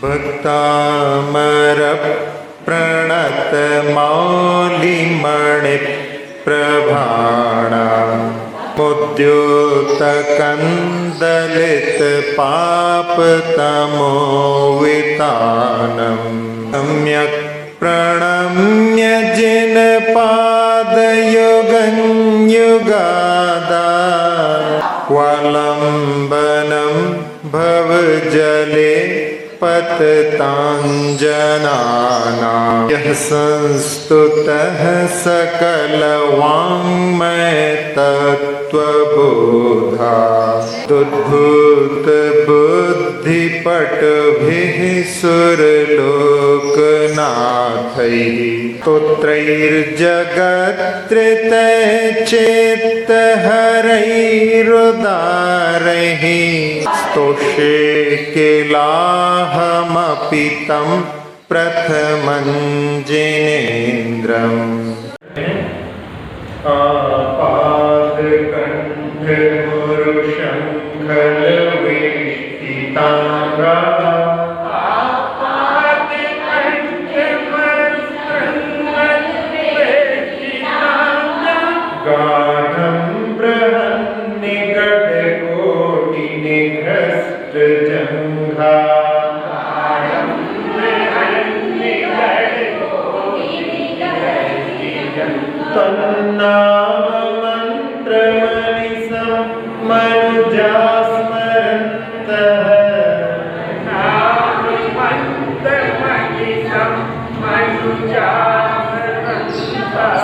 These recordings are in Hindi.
भक्तामर प्रणत मौलिमणि प्रभाणा मुद्युत कंदलित पाप तमोवितानम सम्यक प्रणम्य जिन पादयुगं युगादा वलंबनम भवजले पततांजनानां यः संस्तुतः सकलवाङ्मय तत्त्वबोधा दुद्भूत बुद्धिपटुभिः सुरलोकनाथैः स्तोत्रैर्जगत्रितैश्चेत्तहरैरुदारैः स्तोषे किलाहमपि तं प्रथमं जिनेन्द्रम् आपादकण्ठमुरुशङ्खलवेष्टिताङ्गा गाढं बृहन्निकटकोटिनिघ्रष्टजङ्घा तन्नाममन्त्रमनिसं मनुजास्मरन्तः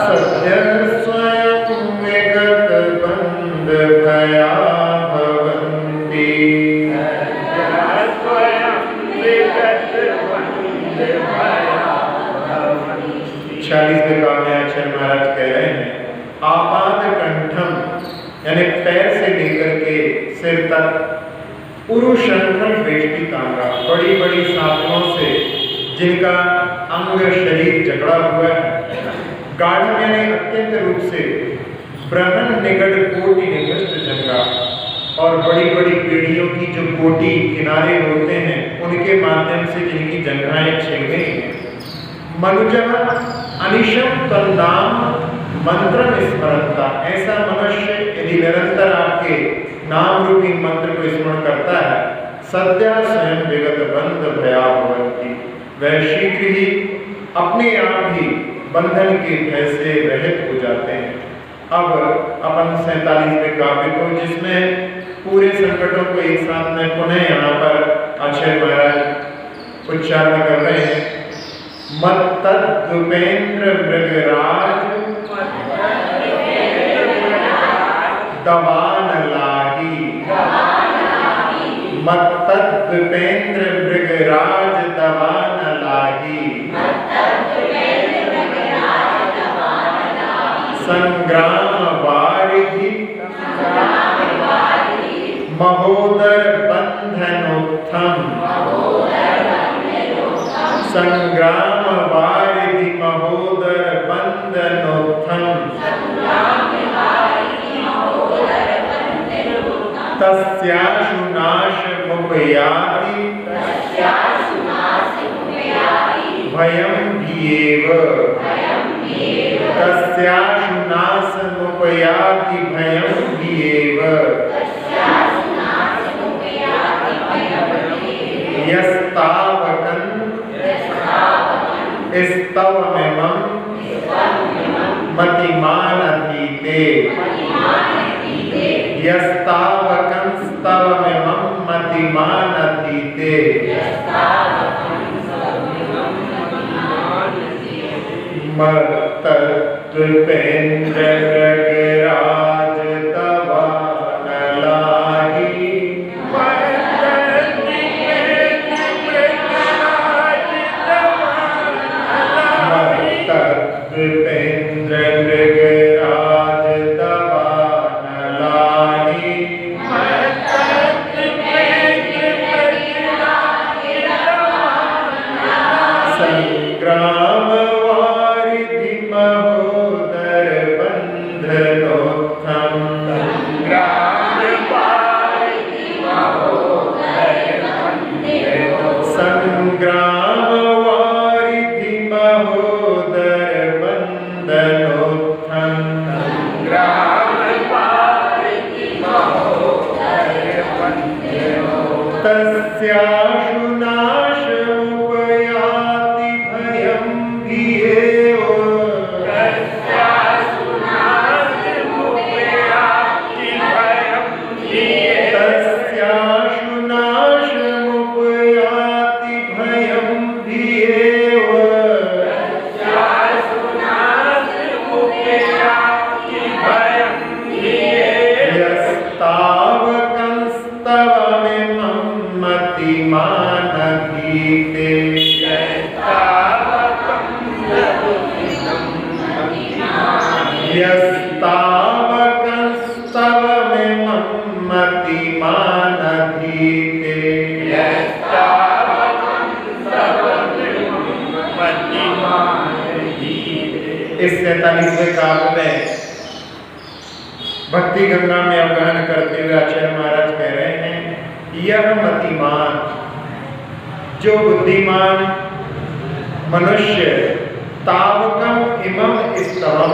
सद्यः स्वयं विगतबन्धभया भवन्ति 46वें काव्य अक्षर महाराज कह रहे हैं आपाद कंठम यानी पैर से लेकर के सिर तक पुरुषंखल वेष्टितांगा बड़ी बड़ी साधनों से जिनका अंग शरीर जकड़ा हुआ है गाढ़ यानी अत्यंत रूप से ब्रह्मन निगड़ कोटि निकृष्ट जंगा और बड़ी बड़ी पीढ़ियों की जो कोटि किनारे होते हैं उनके माध्यम से जिनकी जंघाएं छिल गई हैं मनुजः अनिशम तन्नाम मंत्र स्मरणता ऐसा मनुष्य यदि निरंतर आपके नाम रूपी मंत्र को स्मरण करता है सद्य स्वयं विगत बंध भया भवन्ति वह शीघ्र ही अपने आप ही बंधन के भय से रहित हो जाते हैं। अब अपन 47वें काव्य को जिसमें पूरे संकटों को एक साथ में पुनः यहाँ पर आचार्य महाराज उच्चारण कर रहे हैं मत्तद्दुपेन्द्र मृगराज दवान लाही मत्तद्दुपेन्द्र मृगराज दवान लाही संग्राम वारिधि महोदर बंधनोत्थम संग्राम वारिधि महोदर बंधनोत्थम तस्याशु नाशमुपयाति भयं भीएव तस्याशु नाशमुपयाति भयं भीएव यस्तावकं स्तवमिमं मतिमानधीते यस्तावकं स्तवमिमं मतिमानधीते मत्तद्दुपेन्द्र मृगराज दवान लाही मत्तद्दुपेन्द्र मृगराज दवान लाही संग्राम वारिधि महोदर बंधनोत्थम संग्राम इस 47वें काव्य में भक्ति गंगा में अवगाहन करते हुए आचार्य महाराज कह रहे हैं, यह मतिमान, जो बुद्धिमान मनुष्य तावकम इमम स्तवम,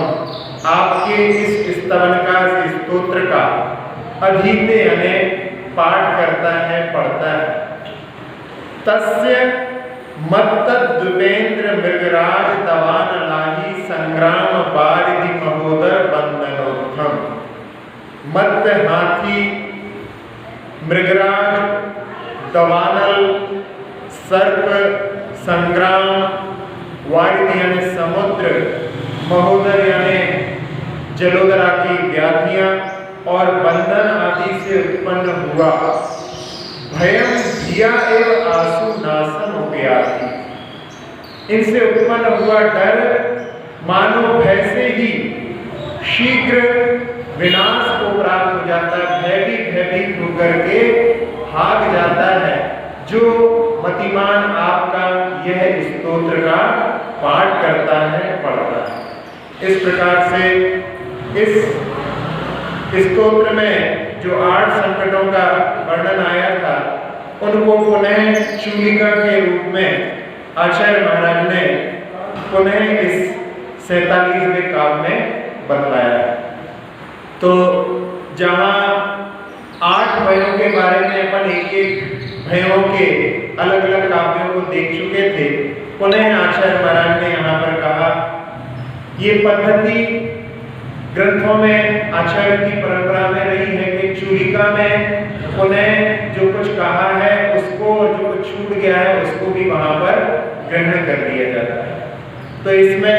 आपके इस स्तवन का, इस स्तोत्र का अधीते यानी पाठ करता है, पढ़ता है, तस्य मत्तद्वेन्द्र मृगराज दवान लाही संग्राम बारिधि महोदर बंदनोत्थम। मत्त हाथी, मृगराज, दवानल सर्प, संग्राम, वारिधि यानी समुद्र, महोदर यानी जलोदर आदि व्याधियां और बंधन आदि से उत्पन्न हुआ, भयम धिया एवं आंसू नाशन हो गया थी, इनसे उत्पन्न हुआ डर मानो भय से ही शीघ्र विनाश को प्राप्त हो जाता है, भयभीत होकर के भाग जाता है जो मतिमान आपका यह स्तोत्र का पाठ करता है, पढ़ता है। इस प्रकार से इस स्तोत्र में जो 8 संकटों का वर्णन आया था, उनको पुनः चूलिका के रूप में आचार्य महाराज ने पुनः इस 47वें काव्य में बतलाया। तो जहाँ 8 भयों के बारे में अपन एक भयों के अलग अलग काव्यों को देख चुके थे, पुनः आचार्य महाराज ने यहाँ पर कहा, ये पद्धति ग्रंथों में आचार्य की परंपरा में रही है कि चूलिका में पुनः जो कुछ कहा है उसको, जो कुछ छूट गया है उसको भी वहां पर ग्रहण कर लिया जाता है। तो इसमें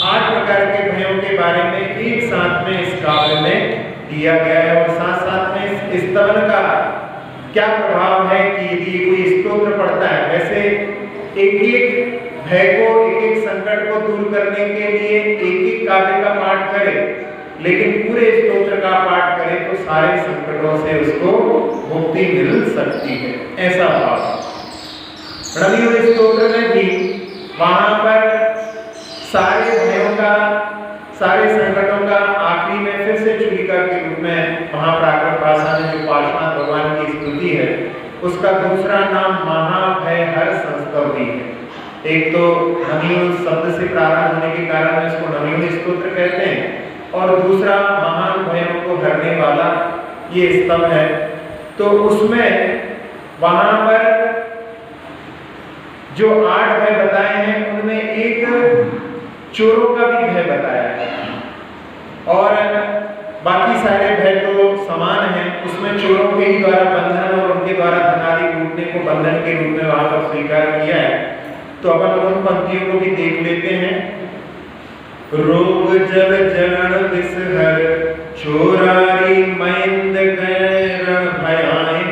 8 प्रकार के भयों के बारे में एक साथ में इस काव्य में दिया गया है, और साथ साथ में इस स्तवन का क्या प्रभाव है कि यदि कोई स्तोत्र पढ़ता है, वैसे एक एक भय को, एक एक संकट को दूर करने के लिए एक एक काव्य का पाठ करे, लेकिन पूरे स्तोत्र का पाठ करे तो सारे संकटों से उसको मुक्ति मिल सकती है, ऐसा भाव। रवियुग स्तोत्र में भी वहां पर सारे भयों का, सारे संकटों का आखिरी में फिर से चूलिका के रूप में महाप्राकृत भाषा में जो पार्श्वनाथ भगवान की स्तुति है, उसका दूसरा नाम महाभय हर संस्तुति है। एक तो नवयुग शब्द से प्रारंभ होने के कारण इसको नवयुग स्तोत्र कहते हैं, और दूसरा महान भयों को हरने वाला ये स्तव है। तो उसमें वहां पर जो 8 भय बताए हैं, उनमें एक चोरों का भी भय बताया है, और बाकी सारे भय तो समान हैं। उसमें चोरों के ही द्वारा बंधन और उनके द्वारा धनादि लूटने को बंधन के रूप में वहां पर स्वीकार किया है। तो अपन उन पंक्तियों को भी देख लेते हैं। रोग जल जलन विषहर चोरारी मैंद गैरण भयाइन,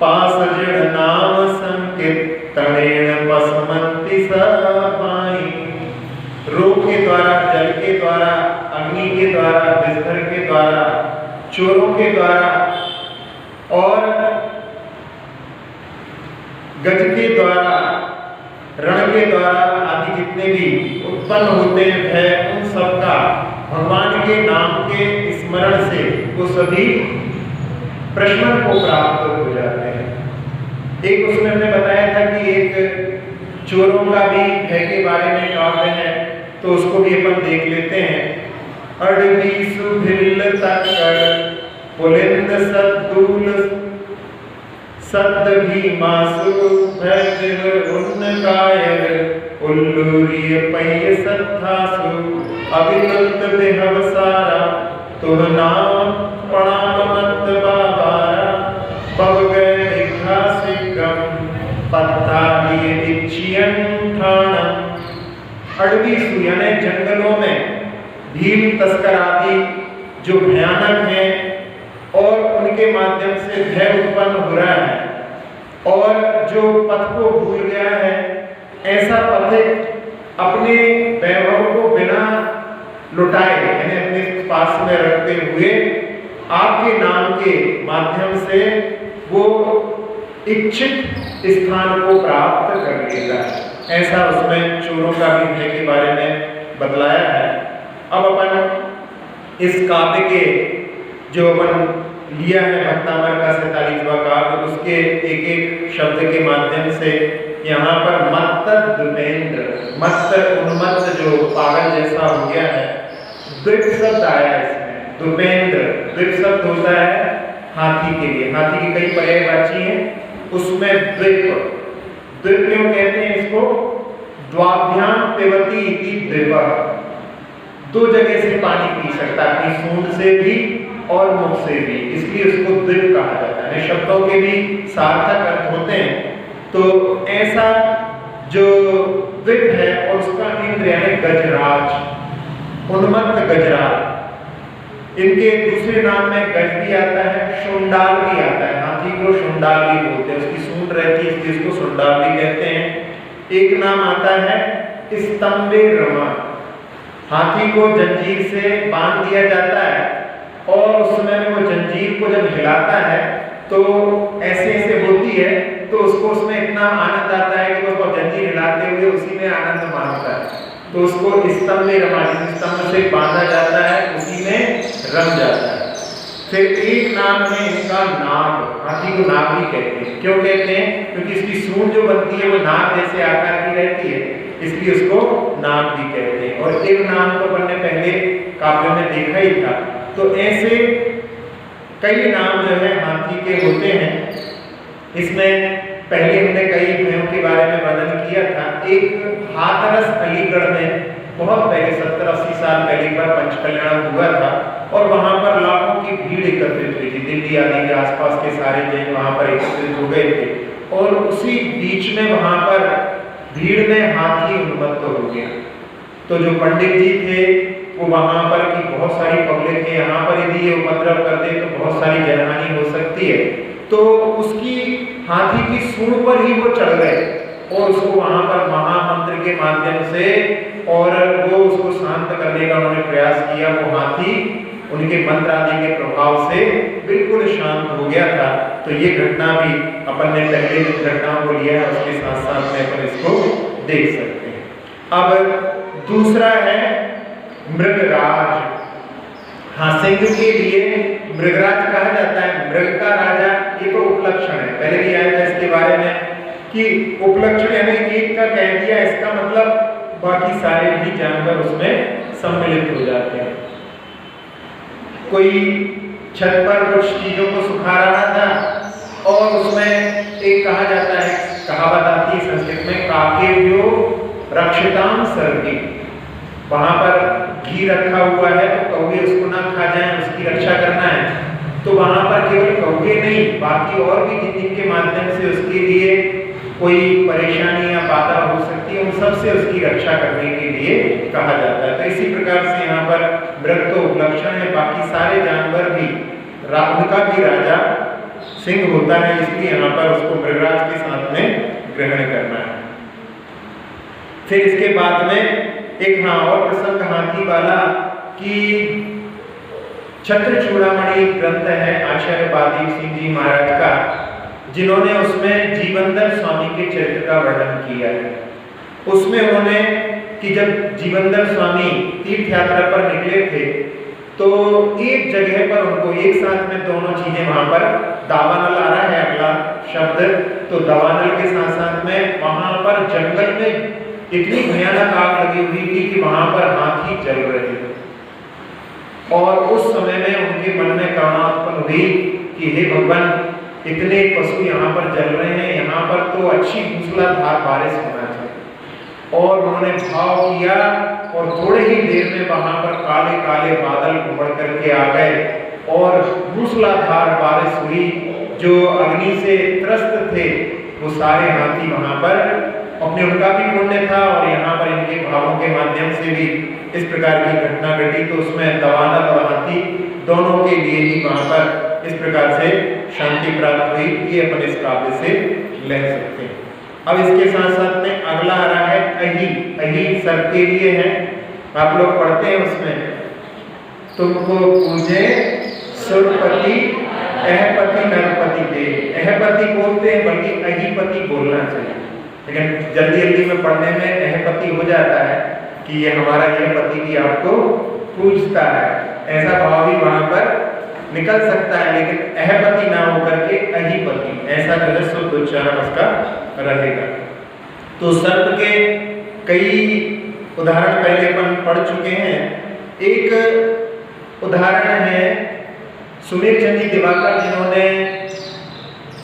पास जड़ नाम संकित तणेण पसमंति सपाई। रोग के द्वारा, जल के द्वारा, अग्नि के द्वारा, विषहर के द्वारा, चोरों के द्वारा और गज के द्वारा, रण के द्वारा आदि जितने भी उत्पन्न होते हैं भय, उन सबका भगवान के नाम के स्मरण से वो सभी प्रशमन को प्राप्त हो जाते हैं। एक उसमें हमने बताया था कि एक चोरों का भी भय के बारे में काव्य है, तो उसको भी अपन देख लेते हैं। अड़बी सुभिल तक्कर पुलिंद सद्दूल सत्त भीमासु भैर उन्न कायर, उल्लूरिय पय सत्थासु अभिनंत बेहवसारा, तुह नाम प्रणाम मत बाबारा, पव गए निघासिकम पत्ता लिए इच्छियन ठाणम। अड़बीसु यानी जंगलों में भीम तस्कर आदि जो भयानक हैं और उनके माध्यम से भय उत्पन्न हो रहा है, और जो पथ को भूल गया है, ऐसा पथिक अपने वैभव को बिना लुटाए यानी अपने पास में रखते हुए आपके नाम के माध्यम से वो इच्छित स्थान को प्राप्त कर लेगा। ऐसा उसमें चोरों का भी भय के बारे में बतलाया है। अब अपन इस काव्य के जो अपन लिया है भक्तामर का 47वां काव्य, उसके एक एक शब्द के माध्यम से यहाँ पर मत्त द्विपेंद्र, मत्त उन्मत्त जो पागल जैसा हो गया है, द्विप शब्द आया इसमें। द्विपेंद्र द्विप शब्द होता है हाथी के लिए, हाथी की कई पर्यायवाची हैं, उसमें द्विप। द्विप क्यों कहते हैं इसको? द्वाभ्याम पिबति इति द्विपः, दो जगह से पानी पी सकता है, अपनी सूंड से भी और मुख से भी, इसलिए उसको द्विप कहा जाता है। शब्दों के भी सार्थक अर्थ होते हैं। तो ऐसा जो द्विप है और उसका इंद्र यानी गजराज, उन्मत्त गजराज, इनके दूसरे नाम में गज भी आता है, शुंडाल भी आता है। हाथी को शुंडाल भी बोलते हैं, उसकी सूंड रहती है इसलिए उसको शुंडाल भी कहते हैं। एक नाम आता है स्तंभे रमा, हाथी को जंजीर से बांध दिया जाता है और उस समय में वो जंजीर को जब हिलाता है तो ऐसे ऐसे होती है, तो उसको उसमें इतना आनंद आता है कि वो जंजीर हिलाते हुए उसी में आनंद मानता है, तो उसको स्तंभे रमा, जिस स्तंभ से बांधा जाता है उसी में रम जाता है। फिर एक नाम है इसका नाग, हाथी को नाग भी कहते हैं। क्यों कहते हैं? क्योंकि इसकी सूंड जो बनती है वो नाग जैसे आकार की रहती है, इसलिए उसको नाग भी कहते हैं। और एक नाम तो अपन ने पहले काव्यों में देखा ही था। तो ऐसे कई नाम जो है हाथी के होते हैं। इसमें पहले हमने कई भयों के बारे में वर्णन किया था। एक हाथरस अलीगढ़ में बहुत पहले 70-80 साल पहले एक बार पंचकल्याण हुआ था और वहां पर लाखों की भीड़ एकत्रित हुई थी। दिल्ली आदि के आसपास के सारे जैन वहां पर एकत्रित हो गए थे और उसी बीच में वहां पर भीड़ में हाथी उन्मत्त हो गया। तो जो पंडित जी थे वो वहां पर की बहुत सारी पब्लिक है, यहाँ पर यदि ये उपद्रव कर दे तो बहुत सारी जनहानि हो सकती है, तो उसकी हाथी की सूंड पर ही वो चढ़ गए और उसको वहां पर महामंत्र के माध्यम से और वो उसको शांत करने का उन्होंने प्रयास किया। वो हाथी उनके मंत्र आदि के प्रभाव से बिल्कुल शांत हो गया था। तो ये घटना भी अपन ने पहले घटनाओं को लिया है, उसके साथ साथ में अपन इसको देख सकते हैं। अब दूसरा है मृगराज। हाँ, सिंह के लिए मृगराज कहा जाता है, मृग का राजा, ये तो उपलक्षण है। पहले भी आया था इसके बारे में कि उपलक्षण यानी एक का कह दिया, इसका मतलब बाकी सारे भी जानवर उसमें सम्मिलित हो जाते हैं। कोई छत पर कुछ चीजों को सुखा रहा था और उसमें एक कहा जाता है, कहावत आती है संस्कृत में, काकेभ्यो रक्षिताम सर्गी, वहां पर घी रखा हुआ है तो कौवे उसको ना खा जाएं, उसकी रक्षा करना है। तो वहां पर केवल कौवे नहीं, बाकी और भी जिनके माध्यम से उसके लिए कोई परेशानी या बाधा हो सकती है, उन सब से उसकी रक्षा करने के लिए कहा जाता है। तो इसी प्रकार से यहाँ पर मृग तो उपलक्षण है, बाकी सारे जानवर भी, उनका भी राजा सिंह होता है, इसलिए यहाँ पर उसको मृगराज के साथ में ग्रहण करना है। फिर इसके बाद में एक और प्रसंग हाथी वाला कि छत्र चूड़ामणि ग्रंथ है आचार्य बादीप सिंह जी महाराज का, जिन्होंने उसमें जीवनधर स्वामी के चरित्र का वर्णन किया है। उसमें उन्होंने कि जब जीवनधर स्वामी तीर्थ यात्रा पर निकले थे तो एक जगह पर उनको एक साथ में दोनों चीजें, वहां पर दावानल आ रहा है अगला शब्द, तो दावानल के साथ साथ में वहां पर जंगल में इतनी भयानक आग लगी हुई थी कि वहां पर हाथी जल रहे थे और उस समय में उनके मन में करुणा उत्पन्न हुई कि हे भगवान, इतने पशु यहाँ पर जल रहे हैं, यहाँ पर तो अच्छी मूसलाधार बारिश होना चाहिए। और उन्होंने भाव किया और थोड़े ही देर में वहां पर काले काले बादल उमड़ करके आ गए और मूसलाधार बारिश हुई। जो अग्नि से त्रस्त थे वो सारे हाथी वहां पर अपने, उनका भी पुण्य था और यहाँ पर इनके भावों के माध्यम से भी इस प्रकार की घटना घटी। तो उसमें दावानल और हाथी दोनों के लिए ही वहां पर इस प्रकार से शांति प्राप्त हुई। ये अपन इस काव्य से ले सकते हैं। अब इसके साथ साथ में अगला आ रहा है अही। अही सब के लिए है, आप लोग पढ़ते हैं उसमें, तुमको पूजे सुरपति अहपति नरपति दे। अहपति बोलते हैं बल्कि अहीपति बोलना चाहिए, लेकिन जल्दी जल्दी में पढ़ने में अहपति हो जाता है कि ये हमारा यह पति भी आपको पूजता है, ऐसा भाव भी वहां पर निकल सकता है, लेकिन अहपति ना होकर के अहिपति, ऐसा जो है शुद्ध उच्चारण उसका रहेगा। तो सर्प के कई उदाहरण पहले अपन पढ़ चुके हैं। एक उदाहरण है सुमेर चंद जी दिवाकर, जिन्होंने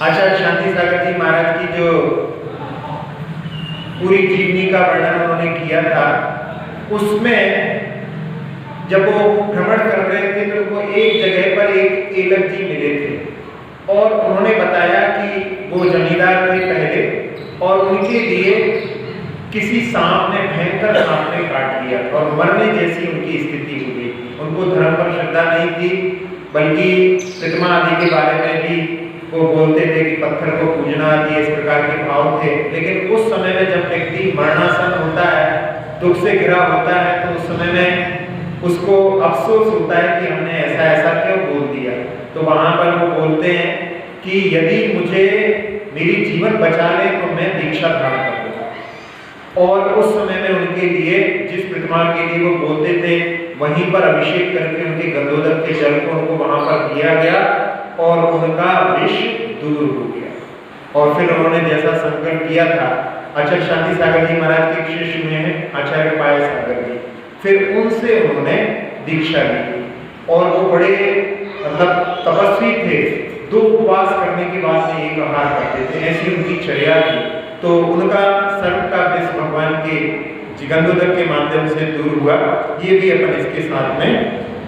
आचार्य शांति सागर जी महाराज की जो पूरी जीवनी का वर्णन उन्होंने किया था, उसमें जब वो भ्रमण कर रहे थे तो उनको एक जगह पर एक एलक जी मिले थे और उन्होंने बताया कि वो जमींदार थे पहले और उनके लिए किसी सांप ने, भयंकर सांप ने काट लिया और मरने जैसी उनकी स्थिति हो गई। उनको धर्म पर श्रद्धा नहीं थी, बल्कि प्रतिमा आदि के बारे में भी वो बोलते थे कि पत्थर को पूजना आदि इस प्रकार के भाव थे। लेकिन उस समय में जब व्यक्ति मरणासन होता है, दुख से घिरा होता है, तो उस समय में उसको अफसोस होता है कि हमने ऐसा ऐसा क्यों बोल दिया। तो वहां पर वो बोलते हैं कि यदि मुझे मेरी जीवन बचा ले तो मैं दीक्षा धारण कर दूंगा। और उस समय में उनके लिए जिस प्रतिमा के लिए वो बोलते थे वहीं पर अभिषेक करके उनके गंधोदक के जल को उनको वहां पर दिया गया और उनका विष दूर हो गया। और फिर उन्होंने जैसा संकल्प किया था, आचार्य शांति सागर जी महाराज के शिष्य हुए हैं आचार्य पाय सागर जी, फिर उनसे उन्होंने दीक्षा ली और वो बड़े मतलब तपस्वी थे, 2 उपवास करने के बाद में एक आहार करते थे, ऐसी उनकी चर्या थी। तो उनका सर्प का विष भगवान के गंधोदक के माध्यम से दूर हुआ, ये भी अपन इसके साथ में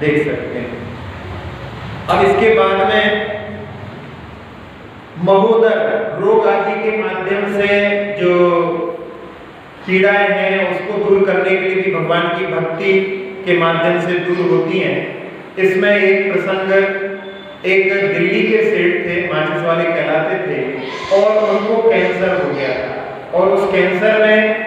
देख सकते हैं। अब इसके बाद में महोदर रोग आदि के माध्यम से जो पीड़ाएं हैं उसको दूर करने के लिए भी भगवान की भक्ति के माध्यम से दूर होती हैं। इसमें एक प्रसंग, एक दिल्ली के सेठ थे, माचिस वाले कहलाते थे और उनको कैंसर हो गया था और उस कैंसर में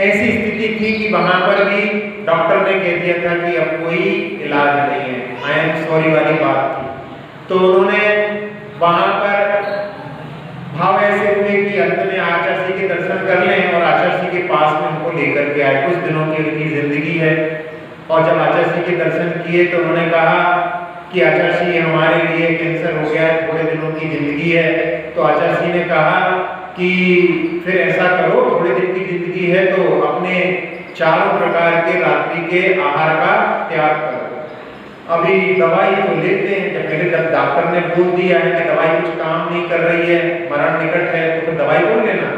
ऐसी स्थिति थी कि वहां पर भी डॉक्टर ने कह दिया था कि अब कोई इलाज नहीं है, आई एम सॉरी वाली बात थी। तो उन्होंने वहां पर भाव ऐसे हुए कि अंत में आचार्य जी के दर्शन कर लें और आचार्य जी के पास में उनको लेकर के आए। कुछ दिनों की उनकी जिंदगी है और जब आचार्य जी के दर्शन किए तो उन्होंने कहा कि आचार्य जी हमारे लिए कैंसर हो गया है, थोड़े दिनों की जिंदगी है। तो आचार्य जी ने कहा कि फिर ऐसा करो, थोड़े दिन की जिंदगी है तो अपने 4 प्रकार के रात्रि के आहार का त्याग करो। अभी दवाई तो लेते हैं, जब पहले जब डॉक्टर ने बोल दिया है कि दवाई कुछ काम नहीं कर रही है, मरण निकट है, तो फिर दवाई कौन लेना,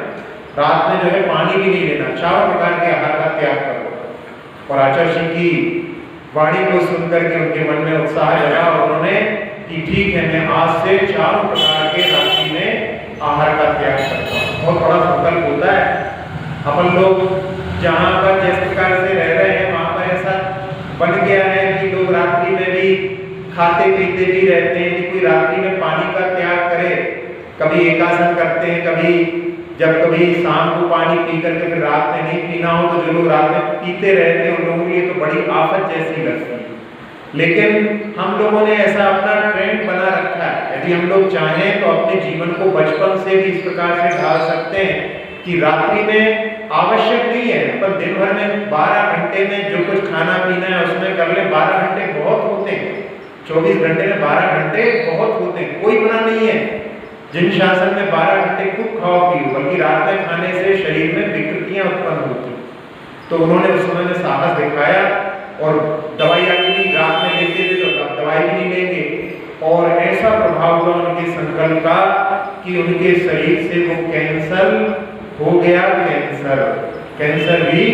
रात में जो है पानी भी नहीं लेना, 4 प्रकार के आहार का त्याग करो। और आचार्य जी की वाणी को सुनकर के उनके मन में उत्साह जगा और उन्होंने कि ठीक है, मैं आज से 4 प्रकार के रात्रि में आहार का त्याग करता हूँ। बहुत बड़ा संकल्प होता है। अपन लोग जहाँ पर जिस प्रकार से रह रहे हैं वहाँ पर ऐसा बन गया है कि लोग रात्रि में भी खाते पीते भी रहते हैं। यदि कोई रात्रि में पानी का त्याग करे, कभी एकासन करते हैं, कभी शाम को पानी पी करके फिर रात में नहीं पीना हो, तो जो लोग रात में पीते रहते हैं उन लोगों के लिए तो बड़ी आफत जैसी लगती है। लेकिन हम लोगों ने ऐसा अपना ट्रेंड बना रखा है। यदि हम लोग चाहें तो अपने जीवन को बचपन से भी इस प्रकार से ढाल सकते हैं कि रात्रि में आवश्यक नहीं है, पर दिन भर में 12 घंटे में जो कुछ खाना पीना है उसमें कर ले। 12 घंटे बहुत होते हैं, 24 घंटे में 12 घंटे बहुत होते हैं, कोई गुनाह नहीं है। जिन शासन में 12 घंटे खूब खाओ पियो, बल्कि रात में खाने से शरीर में विकृतियां उत्पन्न होती। तो उन्होंने उस समय में साहस दिखाया और दवाई आदि भी रात में लेते थे तो दवाई भी नहीं लेंगे। और ऐसा प्रभाव हुआ उनके संकल्प का कि उनके शरीर से वो कैंसर हो गया, कैंसर भी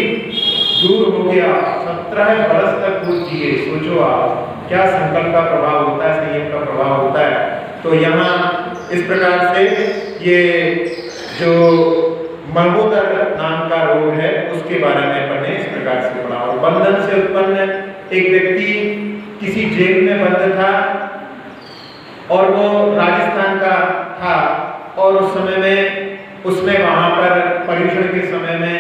दूर हो गया। 17 वर्ष तक वो जिए। सोचो आप क्या संकल्प का प्रभाव होता है, संयम का प्रभाव होता है। तो यहाँ इस प्रकार से ये जो महोदर नाम का रोग है उसके बारे में अपन ने इस प्रकार से पढ़ा। और बंधन से उत्पन्न एक व्यक्ति किसी जेल में बंद था और वो राजस्थान का था और उस समय में उसने वहां पर पर्यूषण के समय में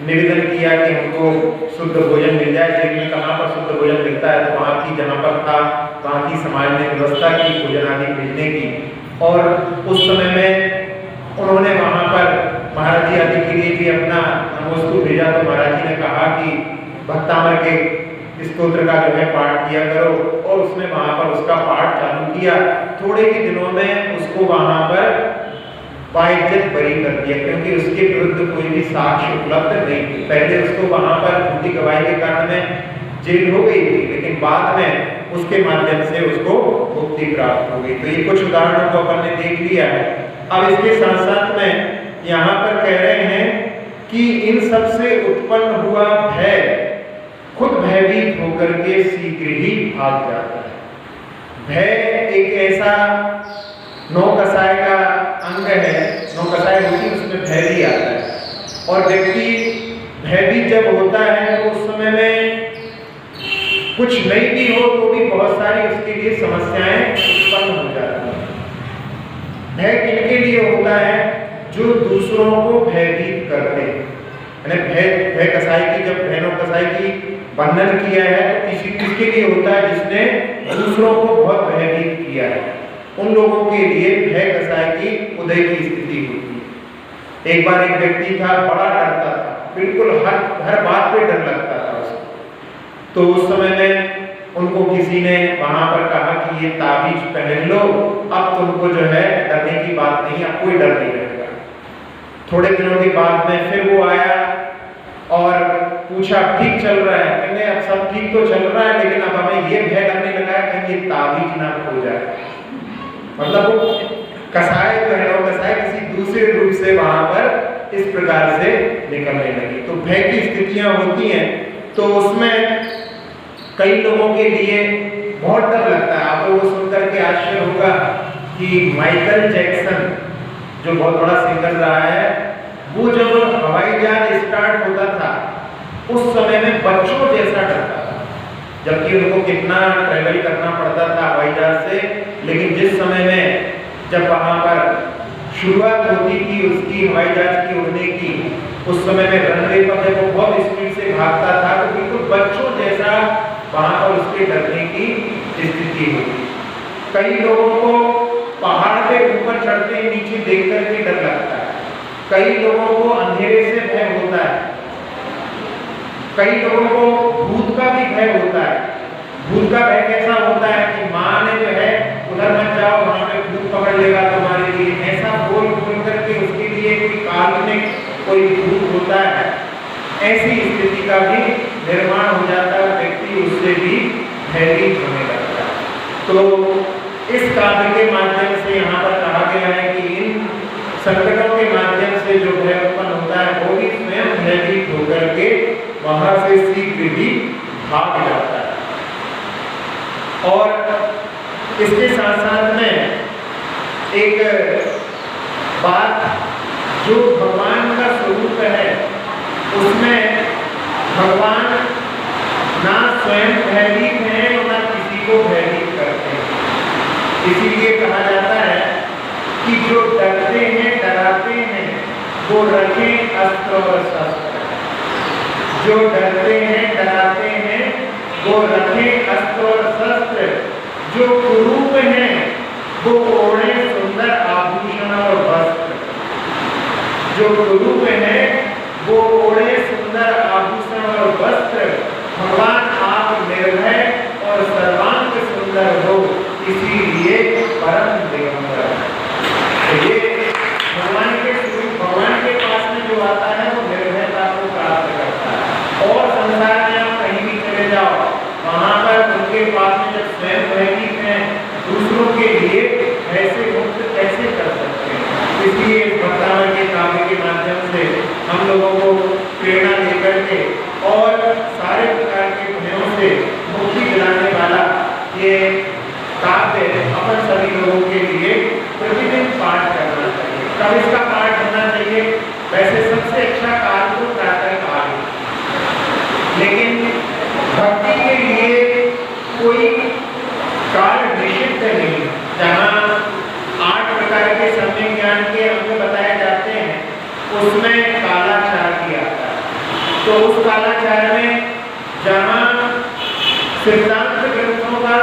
निवेदन किया कि हमको शुद्ध भोजन मिल जाए। जेल में कहाँ पर शुद्ध भोजन मिलता है, तो वहाँ की जहाँ पर था वहाँ की समाज ने व्यवस्था की भोजन आदि भेजने की। और उस समय में उन्होंने वहाँ पर महाराज जी आदि के लिए भी अपना नमोस्तु भेजा। तो महाराज जी ने कहा कि भक्तामर के स्तोत्र का जो है पाठ किया करो, और उसने वहां पर उसका पाठ चालू किया। थोड़े ही दिनों में उसको वहां पर बाइज्जत बरी कर दिया, क्योंकि उसके विरुद्ध कोई भी साक्ष्य उपलब्ध नहीं थी। पहले उसको वहां पर झूठी गवाही के कारण में जेल हो गई थी, लेकिन बाद में उसके माध्यम से उसको मुक्ति प्राप्त हो गई। तो ये कुछ उदाहरणों को अपन ने देख लिया है। अब इसके साथ साथ में यहाँ पर कह रहे हैं कि इन सब से उत्पन्न हुआ भय खुद भयभीत होकर के शीघ्र ही भाग जाता है। भय एक ऐसा नौकसाय का अंग है, नौकसाय होती है उसमें भय भी आता है, और व्यक्ति भयभीत जब होता है तो उस समय में कुछ नहीं भी हो तो भी बहुत सारी उसके लिए समस्याएं उत्पन्न हो जाती हैं। भय किनके लिए होता है? जो दूसरों को भयभीत करते हैं। भय कसाई की, जब भय नौकसाई की बंधन किया है तो किसके लिए होता है? जिसने दूसरों को बहुत भयभीत किया है, उन लोगों के लिए भय कसाई की उदय की स्थिति होती है। एक बार एक व्यक्ति था, बड़ा डरता था, बिल्कुल हर बात पे डर लगता था उसको। तो उस समय में उनको किसी ने वहां पर कहा कि ये ताबीज पहन लो, अब तुमको जो है डरने की बात नहीं, अब कोई डर नहीं रहेगा। थोड़े दिनों के बाद में फिर वो आया और पूछा ठीक चल रहा है? कहने अब सब ठीक तो चल रहा है, लेकिन अब हमें ये भय लगने लगा है कहीं ये ताबीज ना खो जाए। मतलब वो कसाई जो है वो कसाई किसी दूसरे रूप से वहां पर इस प्रकार से निकलने लगी। तो भय की स्थितियां होती हैं, तो उसमें कई लोगों के लिए बहुत डर लगता है। आपको वो सुनकर के आश्चर्य होगा कि माइकल जैक्सन जो बहुत बड़ा सिंगर रहा है, वो जब हवाई जहाज स्टार्ट होता था उस समय में बच्चों जैसा डरता था, जबकि उनको कितना ट्रेवल करना पड़ता था हवाई जहाज से। लेकिन जिस समय में जब वहां पर शुरुआत होती थी उसकी हवाई जहाज की उड़ने की, उस समय में रनवे पर जब वो बहुत स्पीड से भागता था तो बिल्कुल बच्चों जैसा वहां पर उसके डरने की स्थिति होती। कई लोगों को पहाड़ पे ऊपर चढ़ते ही नीचे देख करके डर लगता है, कई लोगों को अंधेरे से भय होता है, कई लोगों को भूत का भी भय होता है। भूत का भय कैसा होता है कि माँ ने जो है उधर मत जाओ, वहां पे भूत पकड़ लेगा तुम्हारे लिए, ऐसा बोल करके उसके लिए कोई काल्पनिक कोई भूत होता है। ऐसी स्थिति का भी निर्माण हो जाता है, व्यक्ति उससे भी भयभीत होने लगता है। तो इस काव्य के माध्यम से यहाँ पर कहा गया है कि इन संकटों के माध्यम से जो भय उत्पन्न होता है वो भी स्वयं भयभीत होकर के वहां से शीघ्र ही भाग जाता है। और इसके साथ साथ में एक बात, जो भगवान का स्वरूप है उसमें भगवान ना स्वयं भयभीत हैं और ना किसी को भयभीत करते हैं। इसीलिए कहा जाता है कि जो डरते हैं डराते हैं वो रखें अस्त्र और शस्त्र। जो डरते हैं डराते हैं वो रखें अस्त्र और शस्त्र। जो कुरूप हैं वो ओढ़े सुंदर आभूषण और वस्त्र। जो कुरूप हैं वो ओढ़े सुंदर आभूषण और वस्त्र। भगवान आप निर्भय और सर्वांग सुंदर हो, इसीलिए परम दिगंबर। तो ये भगवान के स्वरूप, भगवान के पास में जो आता है वो निर्भयता को प्राप्त करता है। और संसार में आप कहीं भी चले जाओ, वहां पर उनके पास में जब स्वयं भयभीत हैं, दूसरों के लिए ऐसे मुक्त कैसे कर सकते हैं। इसलिए भक्तामर के काव्य के माध्यम से हम लोगों को प्रेरणा देकर के और सारे प्रकार के भयों से मुक्ति दिलाने वाला ये काव्य अपन सभी लोगों के लिए प्रतिदिन पाठ करना चाहिए। कब इसका पाठ होना चाहिए? वैसे सबसे अच्छा काल तो प्रातः काल है, लेकिन भक्ति के लिए कोई काल निषिद्ध नहीं। जहाँ 8 प्रकार के सम्यक ज्ञान के अंग बताए जाते हैं उसमें कालाचार भी आता है। तो उस कालाचार में जहाँ सिद्धांत ग्रंथों का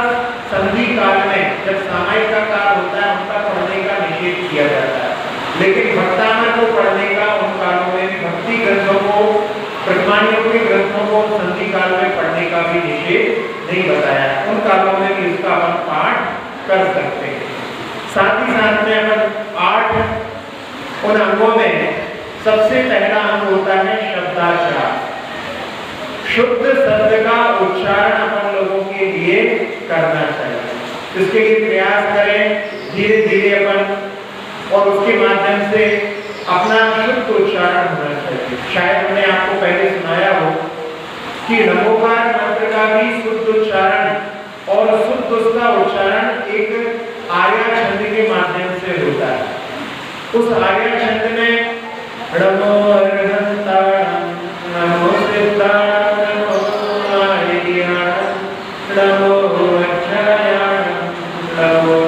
संधि काल में जब सामायिक का काल होता है उनका पढ़ने का निषेध किया जाता है, लेकिन भक्तामर को पढ़ने का उन कालों में भक्ति ग्रंथों को, प्रतिमानियों के ग्रंथों को संधि काल में पढ़ने का भी निषेध नहीं बताया, उन कालों में भी उसका अपन पाठ कर सकते हैं। साथ ही साथ में अपन 8 उन अंगों में सबसे पहला अंग होता है शब्दाचार। शुद्ध शब्द का उच्चारण अपन लोगों के लिए करना चाहिए। इसके लिए प्रयास करें धीरे धीरे अपन, और उसके माध्यम से अपना शुद्ध उच्चारण होना चाहिए। शायद हमने आपको पहले सुनाया हो कि नमोकार मंत्र का भी शुद्ध उच्चारण और शुद्ध उसका उच्चारण एक आर्या छंद के माध्यम से होता है। उस आर्या छंद में नमो अरहंताणं, नमो सिद्धाणं, नमो आर्याणं, नमो अक्षयाणं, नमो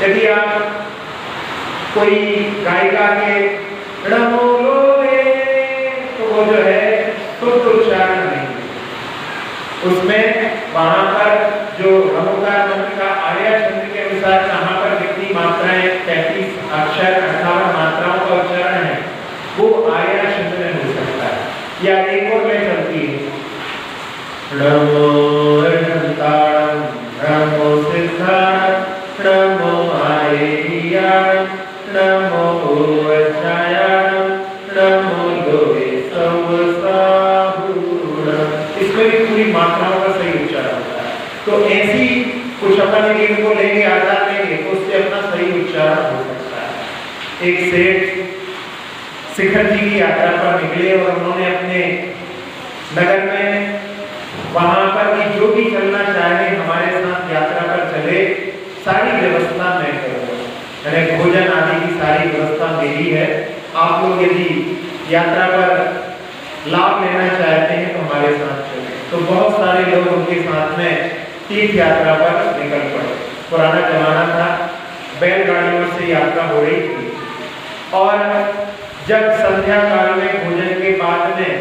यदि आप कोई गायिका के नमो लोले, तो वो जो है शुद्ध उच्चारण नहीं, उसमें वहां पर जो नमोकार मंत्र का आर्या छंद के अनुसार कहां पर कितनी मात्राएं 33 अक्षर 58 मात्राओं का उच्चारण है, वो आर्या छंद में हो सकता है। या एक और में चलती है नमो अरहंताणं, नमो सिद्धाणं, नमो आर्याणं, नमो अक्षयाणं, नमो लोके सवसाहुणं। इसमें भी पूरी मात्राओं का सही उच्चारण होता है। तो ऐसी कुछ अपन इनको लेंगे, आधार लेंगे, तो उससे अपना सही उच्चारण हो सकता है। एक सेठ शिखर जी की यात्रा पर निकले और उन्होंने अपने नगर में वहां पर भी जो भी चलना चाहे हमारे साथ यात्रा पर चले, सारी व्यवस्था मैं करूँगा, यानी भोजन आदि की सारी व्यवस्था मेरी है। आप लोग यदि यात्रा पर लाभ लेना चाहते हैं तो हमारे साथ चलें। तो बहुत सारे लोग उनके साथ में तीर्थ यात्रा पर निकल पड़े। पुराना जमाना था, बैलगाड़ियों से यात्रा हो रही थी, और जब संध्या काल में भोजन के बाद में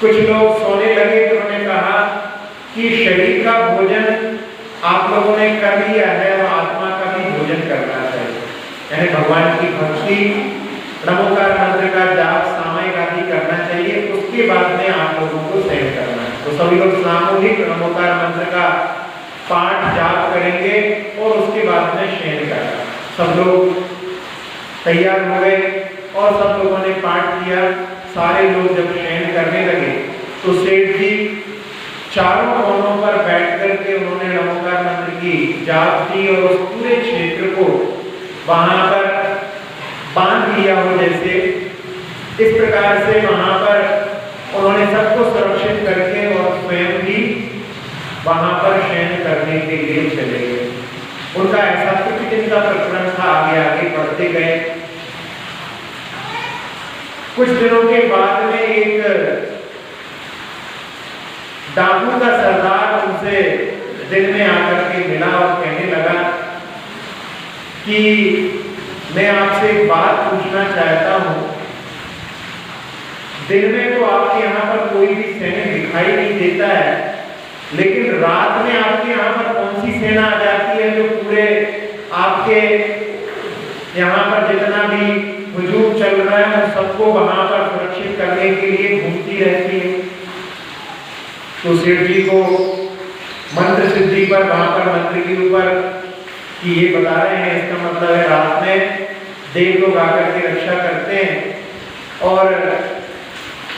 कुछ लोग सोने लगे तो उन्होंने कहा कि शरीर का भोजन आप लोगों ने कर लिया है और आत्मा का भी भोजन करना चाहिए, यानी भगवान की भक्ति, नमोकार मंत्र का जाप, सामयिक आदि करना चाहिए। उसके बाद में आप लोगों को शयन करना है। तो सभी लोग सामूहिक नमोकार मंत्र का पाठ जाप करेंगे और उसके बाद में शयन करना। सब लोग तैयार हो गए और सब लोगों ने पाठ किया। सारे लोग जब शयन करने लगे तो सेठ जी चारों कोनों पर बैठ करके उन्होंने नमोकार मंत्र की जाप की और उस पूरे क्षेत्र को वहां पर बांध दिया हो जैसे। इस प्रकार से वहां पर उन्होंने सबको सुरक्षित करके और स्वयं भी वहां पर शयन करने के लिए चले गए। उनका ऐसा कुछ दिन का प्रकरण था, आगे आगे बढ़ते गए। कुछ दिनों के बाद में एक डाकू का सरदार उनसे दिन में आकर के मिला और कहने लगा कि मैं आपसे एक बात पूछना चाहता हूं। दिन में तो आपके यहाँ पर कोई भी सैनिक दिखाई नहीं देता है, लेकिन रात में आपके यहाँ पर कौन सी सेना आ जाती है जो पूरे आपके यहाँ पर जितना भी हुजूम चल रहा है उन सबको वहां पर सुरक्षित करने के लिए घूमती रहती है। तो सेठ जी को मंत्र सिद्धि पर वहां पर मंत्र के ऊपर कि ये बता रहे हैं, इसका मतलब है रात में देव लोग आकर के रक्षा करते हैं। और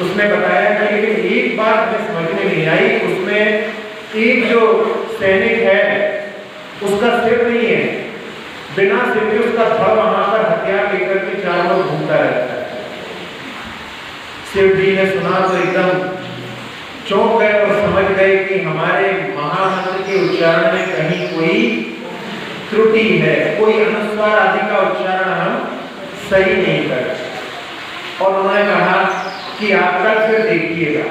उसने बताया कि लेकिन एक बात हमें समझ में नहीं आई, उसमें एक जो सैनिक है उसका सिर नहीं है, बिना सिर के उसका धड़ वहां पर हथियार लेकर के चारों ओर घूमता रहता है। शिव जी ने सुना तो एकदम चौंक गए और समझ गए कि हमारे महामंत्र के उच्चारण में कहीं कोई त्रुटि है, कोई अनुस्वार आदि का उच्चारण हम सही नहीं कर। और उन्होंने कहा कि आप कल फिर देखिएगा।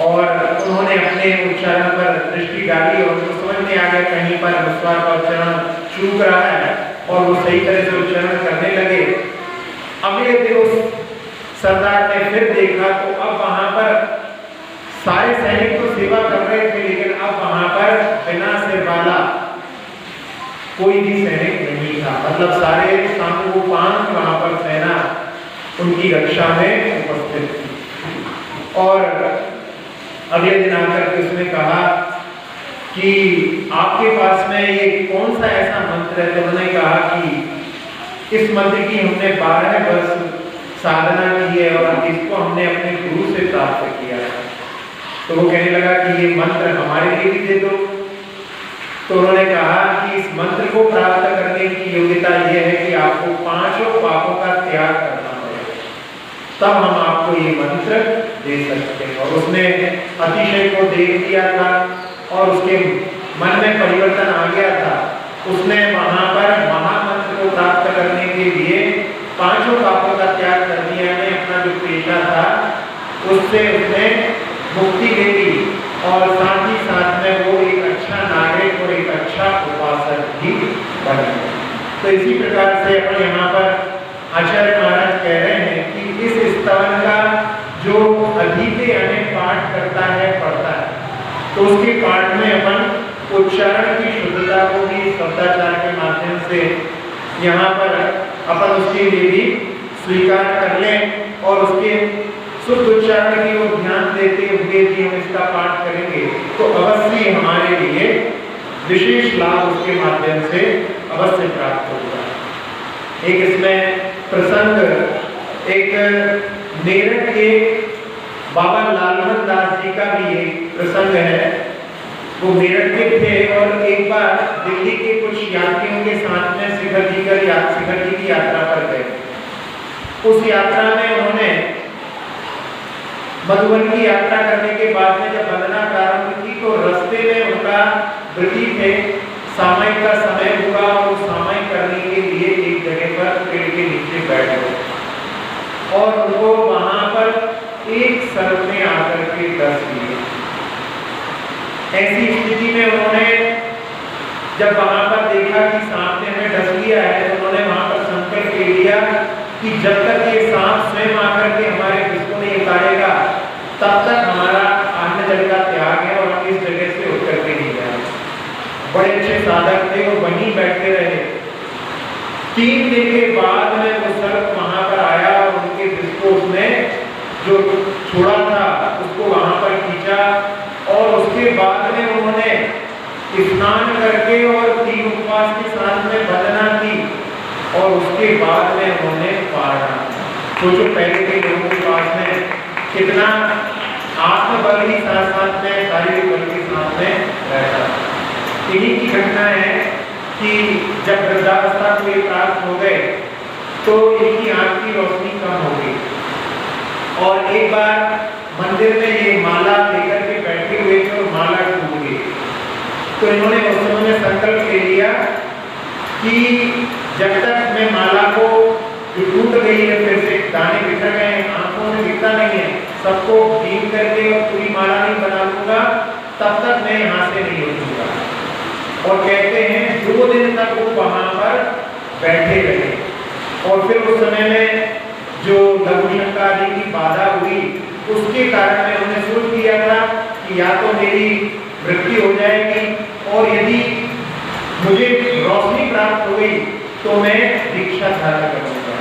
और उन्होंने अपने उच्चारण पर दृष्टि डाली और उनको समझ में आ गया कहीं पर अनुस्वार का उच्चारण चूक रहा है और वो सही तरह से उच्चारण करने लगे। अगले दिन उस सरदार ने फिर देखा तो अब वहां पर सारे सैनिक तो सेवा कर रहे थे, लेकिन अब वहां पर बिना सिर वाला कोई भी सैनिक नहीं था। मतलब सारे सांगोपांग वहां पर सेना उनकी रक्षा में उपस्थित थी। और अगले दिन आकर के उसने कहा कि आपके पास में ये कौन सा ऐसा मंत्र है? तो उन्होंने कहा कि इस मंत्र की हमने 12 वर्ष साधना की है और इसको हमने अपने गुरु से प्राप्त किया है। तो वो कहने लगा कि ये मंत्र हमारे लिए भी दे दो। तो उन्होंने कहा कि इस मंत्र को प्राप्त करने की योग्यता यह है कि आपको 5 पापों का त्याग करना पड़ेगा, तब हम आपको ये मंत्र दे सकते हैं। और उसने अतिशय को देख दिया था और उसके मन में परिवर्तन आ गया था। उसने वहां पर महामंत्र को प्राप्त करने के लिए 5 पापों का त्याग कर दिया है। अपना जो पेशा था उससे उसने मुक्ति ले ली और साथ ही साथ में वो एक अच्छा नागरिक और एक अच्छा उपासक भी बन गया। तो इसी प्रकार से अपन यहाँ पर आचार्य महाराज कह रहे हैं कि इस स्तवन का जो अधीते यानी पाठ करता है, पढ़ता है, तो उसके पाठ में अपन उच्चारण की शुद्धता को भी शब्दाचार के माध्यम से यहाँ पर अपन उसके लिए भी स्वीकार कर लें और उसके शुद्ध उच्चारण की ओर ध्यान देते हुए भी हम इसका पाठ करेंगे तो अवश्य हमारे लिए विशेष लाभ उसके माध्यम से अवश्य प्राप्त होगा। एक इसमें प्रसंग, एक मेरठ के बाबा लालमन दास जी का भी एक प्रसंग है। वो मेरठ के थे और एक बार दिल्ली के कुछ यात्रियों के साथ में शिखर जी की यात्रा पर गए। उस यात्रा में उन्होंने मधुबन की यात्रा करने के बाद में जब वंदना प्रारंभ की तो रास्ते में उनका प्रतीक है सामायिक का समय हुआ और सामायिक करने के लिए एक जगह पर पेड़ के नीचे बैठ गए और उनको वहां पर एक सर्प ने आकर के डस लिया। ऐसी स्थिति में उन्होंने जब वहां पर देखा कि सांप ने हमें डस लिया है तो उन्होंने वहां पर संकल्प ले लिया कि जब तक ये सांप स्वयं आकर के हमारे विष को नहीं उतारेगा तब तक हमारा अन्न जल का त्याग है और हम इस जगह से उठ करके नहीं जाएंगे। बड़े अच्छे साधक थे और वहीं बैठे रहे। 3 दिन के बाद में वो सर्प वहां पर आया और उनके विष को उसने जो छोड़ा था उसको वहां पर खींचा और उसके बाद में उन्होंने स्नान करके और 3 उपवास के साथ में वंदना की और उसके बाद में उन्होंने पारणा। सोचो पहले के लोगों के पास में कितना आत्मबल ही साथ साथ में शारीरिक बल के साथ में रहता। इन्हीं की घटना है कि जब वृद्धावस्था को ये प्राप्त हो गए तो इनकी आंख की रोशनी कम हो गई और एक बार मंदिर में ये माला लेकर के बैठे हुए थे और माला टूट गई। तो इन्होंने उस समय में संकल्प ले लिया कि जब तक मैं माला को जो टूट गई है फिर से दाने बिखर गए, आंखों में दिखता नहीं है, सबको बीन करके और पूरी माला नहीं बना लूंगा तब तक मैं यहाँ से नहीं उठूंगा। और कहते हैं 2 दिन तक वो वहां पर बैठे रहे और फिर उस समय में जो लघुशंका आदि की बाधा हुई उसके कारण में उन्होंने सोच किया था कि या तो मेरी मृत्यु हो जाएगी और यदि मुझे रोशनी प्राप्त हो गई तो मैं दीक्षा धारण करूंगा।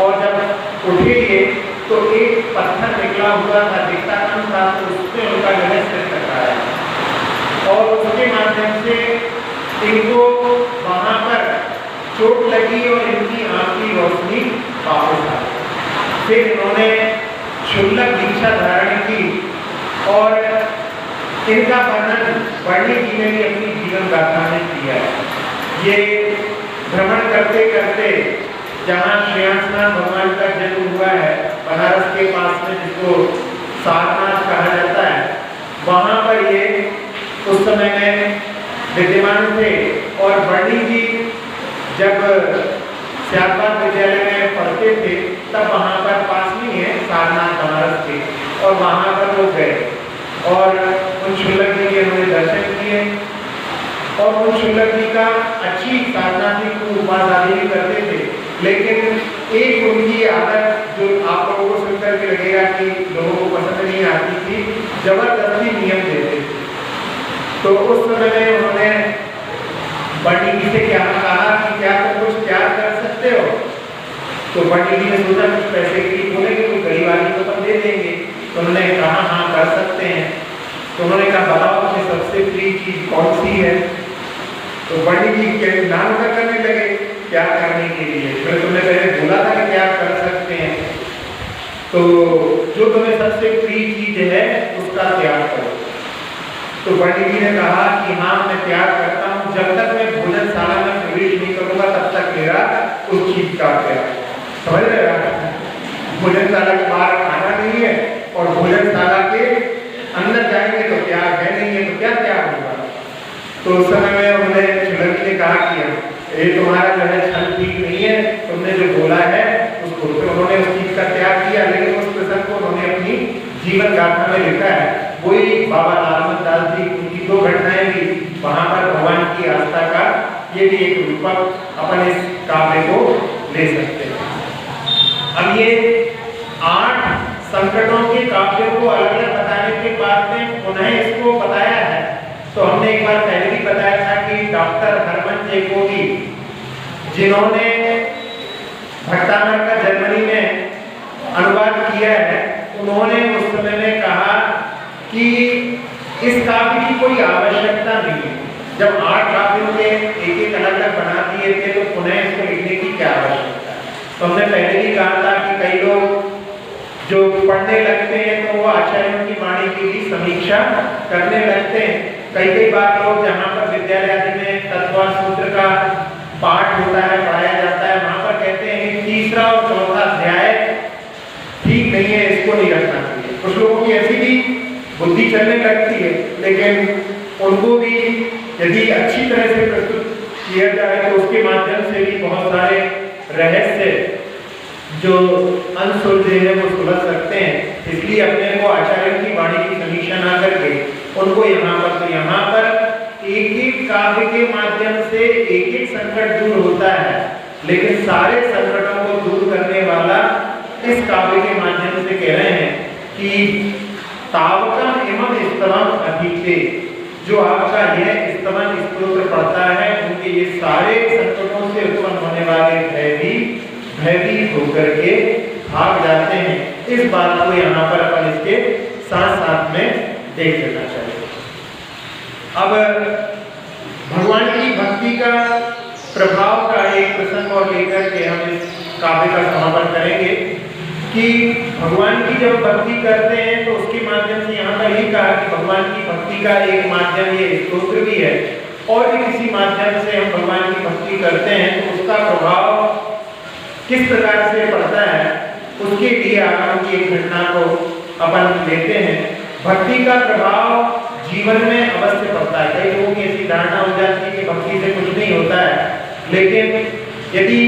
और जब उठे ये तो एक पत्थर निकला हुआ था, दिखता कम था, तो उससे उनका गले से टकराया और उसके माध्यम से इनको वहां पर चोट लगी और इनकी आंख की रोशनी वापस आ गई। फिर इन्होंने क्षुल्लक दीक्षा धारण की और इनका वर्णन वर्णी जी ने भी अपनी जीवन गाथा में किया है। ये भ्रमण करते करते जहाँ श्रेयांसनाथ भगवान का जन्म हुआ है बनारस के पास में जिसको सारनाथ कहा जाता है, वहाँ पर ये उस समय में विद्यमान थे और वर्णी जी जब श्यामबाग विद्यालय में पढ़ते थे तब वहाँ पर पास में है सारनाथ बनारस के और वहाँ पर वो गए और उन शुल्लक जी के उन्होंने दर्शन किए और उन शुल्लक जी का अच्छी साधना थी, को उपवास आदि भी करते थे, लेकिन एक उनकी आदत जो आप लोगों को सुनकर के लगेगा कि लोगों को पसंद नहीं आती थी, जबरदस्ती नियम देते थे। तो उस समय में उन्होंने वर्णी जी से क्या कहा कि क्या तुम कुछ त्याग कर सकते हो? तो पंडित जी ने सोचा कुछ पैसे के लिए बोलेंगे तो गरीब आदमी को अपन दे देंगे। तो उन्होंने कहा हाँ कर सकते हैं। तो उन्होंने कहा बताओ अपनी सबसे प्रिय चीज कौन सी है। तो पंडित जी के नाम करने लगे क्या करने के लिए। फिर तुमने पहले बोला था कि क्या कर सकते हैं, तो जो तुम्हें सबसे प्रिय चीज है उसका त्याग करो। तो पंडित जी ने कहा कि हाँ मैं त्याग करता हूँ, जब तक मैं भोजनशाला में प्रवेश नहीं करूंगा तब तक मेरा उस चीज का त्याग। समझ रहे हैं, भोजनशाला के बाहर खाना नहीं है और भोजनशाला के अंदर जाएंगे तो त्याग है नहीं है, तो क्या त्याग होगा। तो उस समय में उन्होंने चुलर जी ने कहा कि ये तुम्हारा जो है छल ठीक नहीं है, तुमने जो बोला है उसको। तो उन्होंने उस चीज का त्याग किया, लेकिन उस प्रसंग को उन्होंने अपनी जीवन गाथा में लिखा है। वही बाबा नारायण दास जी उनकी दो घटनाएं भी वहां पर भगवान की आस्था का ये भी एक रूपक अपन इस काव्य को ले सकते हैं। अब ये 8 संकटों के काव्यों को अलग अलग बताने के बाद में पुनः इसको बताया है। तो हमने एक बार पहले भी बताया था कि डॉक्टर हरमन जैकोबी जिन्होंने भट्टानगर का जर्मनी में अनुवाद किया है, उन्होंने उस समय में कहा कि इस काव्य की कोई आवश्यकता नहीं है। जब 8 काव्यों के एक एक अलग अलग बना दिए थे तो पुनः इसको लिखने की क्या आवश्यकता है। तो हमने पहले भी कहा था कि कई लोग जो पढ़ने लगते हैं तो वो आचार्यों की वाणी की भी समीक्षा करने लगते हैं। कई बार लोग जहाँ पर विद्यालय आदि में तत्व सूत्र का पाठ होता है, पढ़ाया जाता है, वहां पर कहते हैं कि तीसरा और चौथा अध्याय ठीक नहीं है, इसको नहीं रखना चाहिए। कुछ लोगों की ऐसी भी बुद्धि चलने लगती है, लेकिन उनको भी यदि अच्छी तरह से प्रस्तुत किया जाए तो उसके माध्यम से भी बहुत सारे रहस्य जो अनसुलझे हैं वो सुलझ सकते हैं। इसलिए अपने को आचार्यों की वाणी की समीक्षा ना करके उनको यहाँ पर एक एक काव्य के माध्यम से एक एक संकट दूर होता है, लेकिन सारे संकटों को दूर करने वाला इस काव्य के माध्यम से कह रहे हैं कि तावकम एवं स्तवम अधीते, जो आपका यह स्तवन स्तोत्र पढ़ता है उनके ये सारे संकटों से उत्पन्न होने वाले भयभीत होकर के भाग जाते हैं। इस बात को यहाँ पर अपन इसके साथ साथ में देख लेना चाहिए। अब भगवान की भक्ति का प्रभाव का एक प्रसंग और लेकर के हम इस काव्य का समापन करेंगे कि भगवान की जब भक्ति करते हैं तो उसके माध्यम से यहाँ पर ये कहा कि भगवान की भक्ति का एक माध्यम ये स्तोत्र भी है, और भी किसी माध्यम से हम भगवान की भक्ति करते हैं तो उसका प्रभाव किस प्रकार से पड़ता है, उसके लिए आगे की एक घटना को अपन लेते हैं। भक्ति का प्रभाव जीवन में अवश्य पड़ता है। कई लोगों की ऐसी धारणा हो जाती है कि भक्ति से कुछ नहीं होता है, लेकिन यदि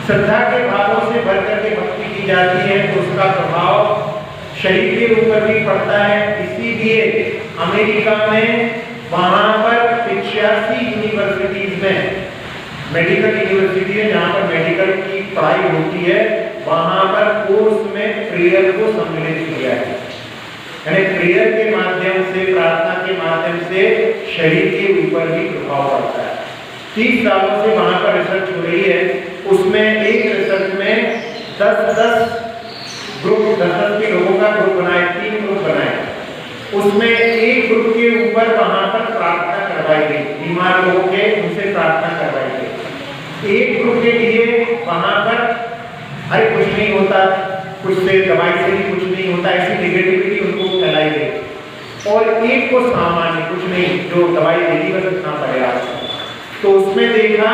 श्रद्धा के भावों से भर करके भक्ति की जाती है तो उसका प्रभाव शरीर के ऊपर भी पड़ता है। इसीलिए अमेरिका में वहां पर 85 यूनिवर्सिटीज में मेडिकल यूनिवर्सिटी है जहाँ पर मेडिकल की पढ़ाई होती है, वहां पर कोर्स में प्रेयर को सम्मिलित किया है। यानी प्रेयर के माध्यम से, प्रार्थना के माध्यम से शरीर के ऊपर भी प्रभाव पड़ता है। 30 सालों से वहां पर रिसर्च हो रही है। उसमें एक रिसर्च में 10-10 ग्रुप, 10-10 के लोगों का ग्रुप बनाए, 3 ग्रुप बनाए। उसमें एक ग्रुप के ऊपर वहां पर प्रार्थना करवाई गई, बीमार लोगों के उनसे प्रार्थना करवाई गई। एक ग्रुप के लिए वहां पर अरे कुछ नहीं होता, कुछ से दवाई से भी कुछ नहीं होता, ऐसी नेगेटिविटी उनको फैलाई गई। और एक को सामान्य, कुछ नहीं, जो दवाई देगी बस इतना पड़ेगा। तो उसमें देखा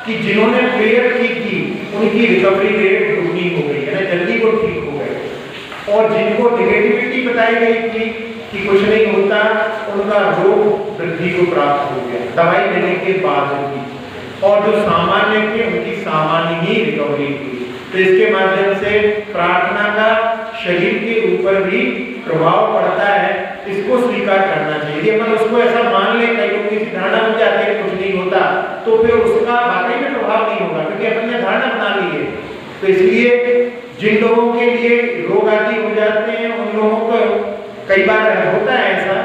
कि जिन्होंने प्रेयर की थी उनकी रिकवरी रेट दुगनी हो गई, यानी जल्दी वो ठीक हो गए। और जिनको नेगेटिविटी बताई गई थी कि कुछ नहीं होता, उनका रोग वृद्धि को प्राप्त हो गया दवाई लेने के बाद भी। और जो सामान्य थे उनकी सामान्य ही रिकवरी हुई। तो इसके माध्यम से प्रार्थना का शरीर के ऊपर भी प्रभाव पड़ता है, इसको स्वीकार करना चाहिए। यदि अपन उसको ऐसा मान ले, कई लोगों की धारणा हो जाती है कुछ नहीं होता, तो फिर उसका वाकई में प्रभाव नहीं होगा, क्योंकि अपन ने धारणा बना ली है। तो इसलिए जिन लोगों के लिए रोग आदि हो जाते हैं उन लोगों को कई बार होता है ऐसा,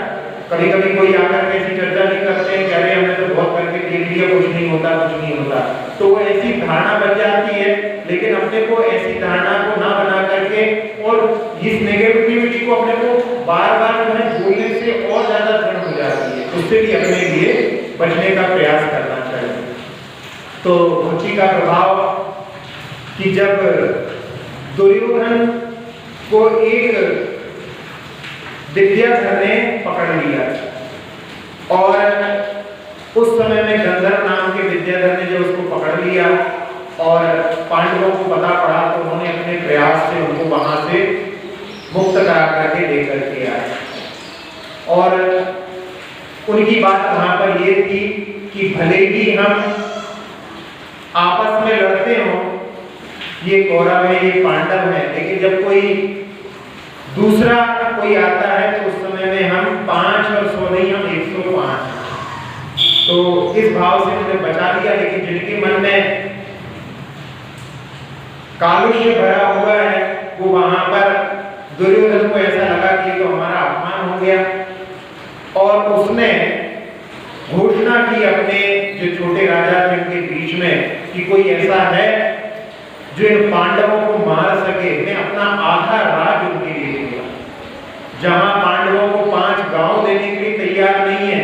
कभी कभी कोई आकर के ऐसी चर्चा भी करते हैं कि अरे हमने तो बहुत करके देख लिया, कुछ नहीं होता, कुछ नहीं होता। तो वो ऐसी धारणा बन जाती है, लेकिन अपने को ऐसी धारणा को ना बना करके और इस नेगेटिविटी को अपने को बार बार जो है बोलने से और ज्यादा दृढ़ हो जाती है, उससे भी अपने लिए बचने का प्रयास करना चाहिए। तो भक्ति का प्रभाव कि जब दुर्योधन को एक विद्याधर ने पकड़ लिया और उस समय में गंधर्व नाम के विद्याधर ने जब उसको पकड़ लिया और पांडवों को पता पड़ा तो उन्होंने अपने प्रयास से उनको वहां से मुक्त करा करके लेकर के आए। और उनकी बात वहां पर यह थी कि भले ही हम आपस में लड़ते हो, ये कौरव है ये पांडव है, लेकिन जब कोई दूसरा कोई आता है तो उस समय में हम 5 और 100 नहीं, हम 105। तो इस भाव से उन्हें बचा लिया। लेकिन जिनके मन में कालुष्य भरा हुआ है, वो वहां पर दुर्योधन को ऐसा लगा कि तो हमारा अपमान हो गया और उसने घोषणा की अपने जो छोटे राजा थे उनके बीच में कि कोई ऐसा है जो इन पांडवों को मार सके। मैं अपना आधा राज उनके लिए दिया, जहां पांडवों को 5 गांव देने के लिए तैयार नहीं है,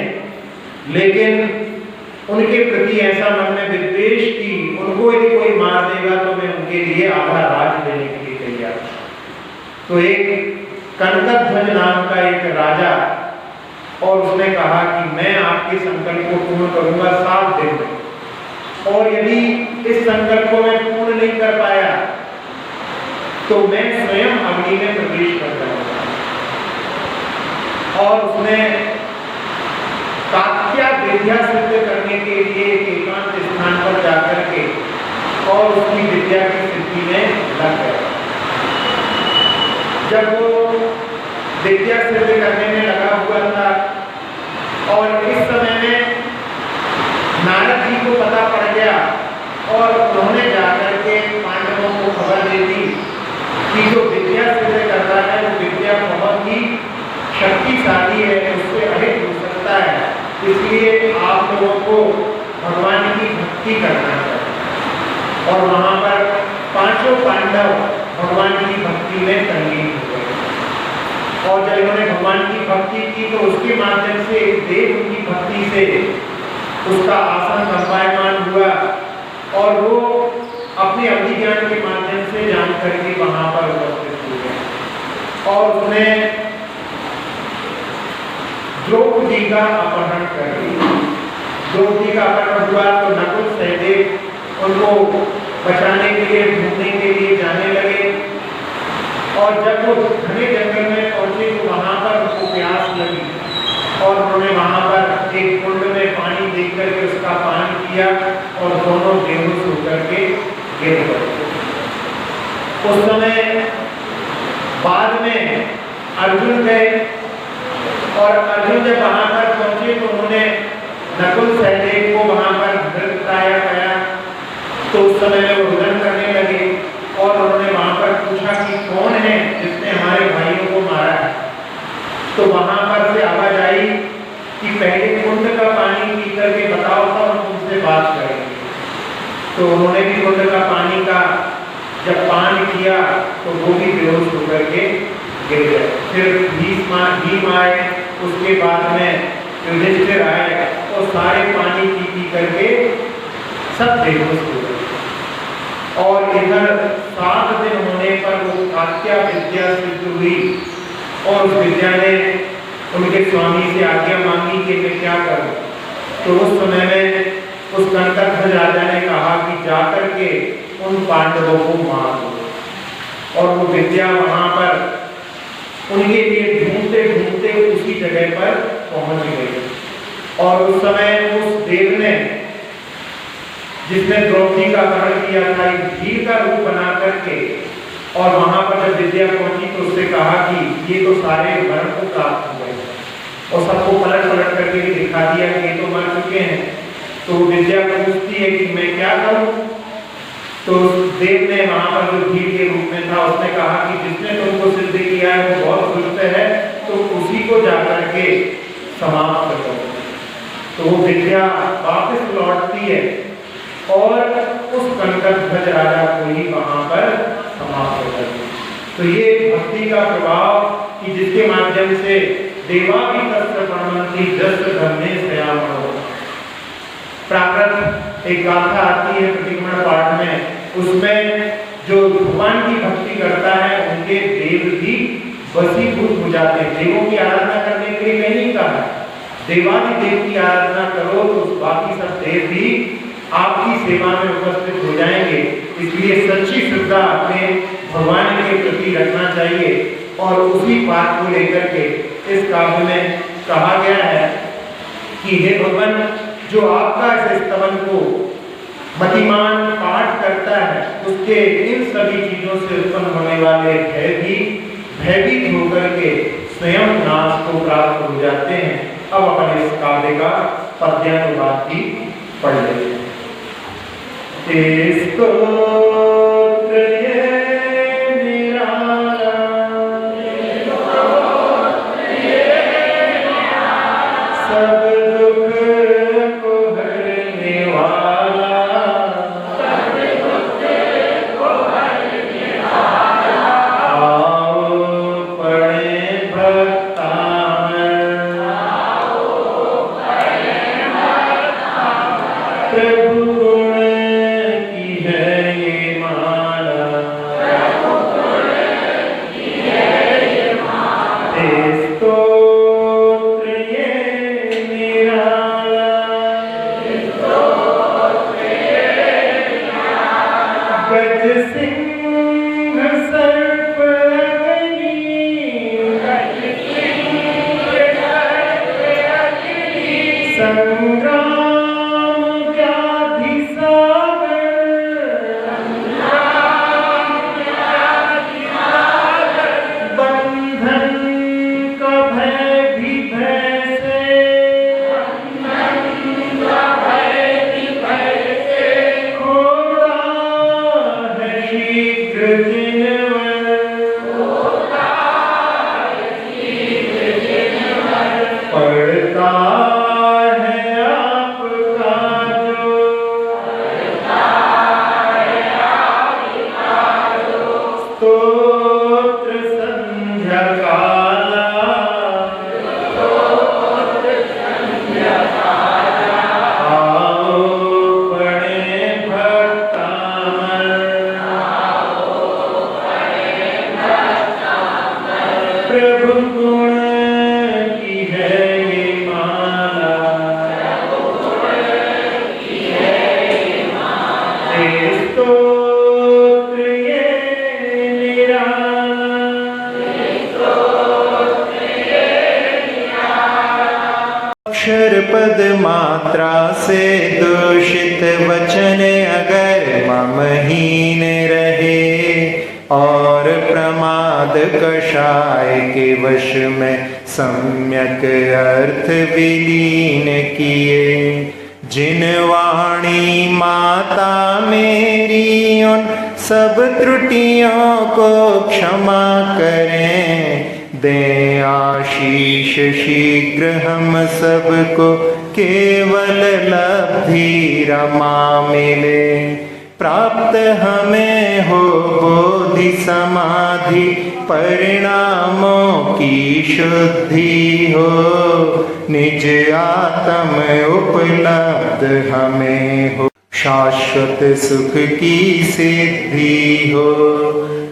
लेकिन उनके प्रति ऐसा मन में विद्वेष की उनको यदि कोई मार देगा तो मैं उनके लिए आधा राज देने के लिए तैयार। तो एक कनकध्वज नाम का एक राजा, और उसने कहा कि मैं आपके संकल्प को पूर्ण करूंगा 7 दिन में, और यदि इस संकल्प को मैं पूर्ण नहीं कर पाया तो मैं स्वयं अग्नि में प्रवेश कर जाऊंगा। और उसने कात्या विद्या सिद्ध करने के लिए एकांत स्थान पर जाकर के और उसकी विद्या की सिद्धि में लग गया। जब वो विद्या सिद्ध करने में लगा हुआ था और इस समय में नारद जी को पता पड़ गया और उन्होंने जाकर के पांडवों को खबर दे दी कि जो विद्या सिद्ध कर रहा है वो विद्या बहुत ही शक्तिशाली है, उससे अधिक हो सकता है, इसलिए आप लोगों को भगवान की भक्ति करना चाहिए। और वहां पर 5 पांडव भगवान की भक्ति में तल्लीन हो गए। और जब इन्होंने भगवान की भक्ति की तो उसके माध्यम से देव की भक्ति से उसका आसन कंपायमान हुआ और वो अपने अभिज्ञान के माध्यम से जान करके वहां पर उपस्थित हो गया और उसने द्रौपदी का अपहरण कर लिया। द्रौपदी का अपहरण हुआ तो नकुल सहदेव उनको बचाने के लिए ढूंढने के लिए जाने लगे और जब वो घने जंगल में पहुंचे तो वहां पर उनको प्यास लगी और उन्होंने वहां पर एक कुंड में पानी देख करके उसका पान किया और दोनों बेहोश होकर के गिर पड़े। उस समय बाद में अर्जुन गए और अर्जुन जब वहां पर पहुंचे तो उन्होंने नकुल सहदेव को वहां पर मृतप्राय पाया। तो उस समय में वो रुदन करने लगे और उन्होंने वहां पर पूछा कि कौन है जिसने हमारे भाइयों को मारा है। तो वहां पर से आवाज आई कि पहले कुंड का पानी पी करके बताओ तो हम तुमसे बात करेंगे। तो उन्होंने भी कुंड का पानी का जब पान किया तो वो भी बेहोश होकर के गिर गए। फिर भीम आए, उसके बाद में युधिष्ठिर आए और सारे पानी पी करके सब बेहोश हो गए। और इधर 7 दिन होने पर वो कात्या विद्या सिद्ध हुई और उस विद्या ने उनके स्वामी से आज्ञा मांगी कि मैं क्या करूं। तो उस समय में उस कनकध्वज राजा ने कहा कि जाकर के उन पांडवों को मार दो। और वो विद्या वहां पर उनके लिए ढूंढते ढूंढते उसी जगह पर पहुंच गई। और उस समय उस देव ने जिसने द्रौपदी का अपहरण किया था एक भीड़ का रूप बना करके और वहां पर जब विद्या पहुंची तो उससे कहा कि ये तो सारे वर्ण को प्राप्त हुए और सबको पलट पलट करके दिखा दिया कि ये तो मर चुके हैं। तो विद्या पूछती है कि मैं क्या करूं। तो देव ने वहां पर जो भीड़ के रूप में था उसने कहा कि जिसने तुमको सिद्ध किया है वो बहुत दुष्ट है, तो उसी को जाकर के समाप्त करो। तो वो विद्या वापस लौटती है और उस कंटक ध्वज राजा को ही वहां पर समाप्त कर दिया। तो ये भक्ति का प्रभाव कि जिसके माध्यम से देवा भी तस्य प्रणमन्ति जस्य धर्मे श्रेयामणो। प्राकृत एक गाथा आती है प्रतिक्रमण पाठ में, उसमें जो भगवान की भक्ति करता है उनके देव भी वशीभूत हो जाते हैं। देवों की आराधना करने के लिए नहीं कहा, देवादिदेव की आराधना करो तो बाकी सब देव भी आपकी सेवा में उपस्थित हो जाएंगे। इसलिए सच्ची श्रद्धा अपने भगवान के प्रति रखना चाहिए। और उसी बात को लेकर के इस काव्य में कहा गया है कि हे भगवान, जो आपका इस स्तवन को मतिमान पाठ करता है उसके इन सभी चीजों से उत्पन्न होने वाले भय भी भयभीत होकर के स्वयं नाश को प्राप्त हो जाते हैं। अब अपन इस काव्य का पद्यानुवाद भी पढ़ लेते हैं। अक्षर पद मात्रा से दूषित वचन अगर ममहीन रहे और प्रमाद कषाय के वश में सम्यक अर्थ विलीन किए, जिन वाणी माता मेरी उन सब त्रुटियों को क्षमा करें, दें आशीष शीघ्र हम सबको केवल लब्धि रमा मिले, प्राप्त हमें हो बोधि समाधि परिणामों की शुद्धि हो, निज आत्म उपलब्ध हमें हो, शाश्वत सुख की सिद्धि हो,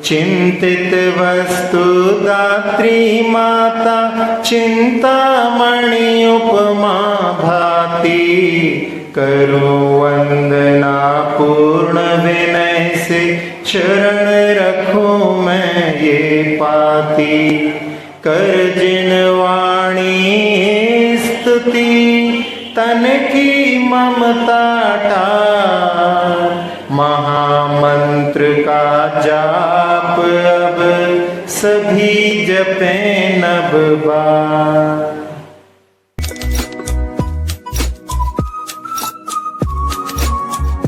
चिंतित वस्तु दात्री माता चिंतामणि उपमा भाती, करो वंदना पूर्ण विनय से चरण रखूं मैं ये पाती, कर जिन वाणी स्तुति तन की ममता टार, महामंत्र का जाप अब सभी जपें नभ बार।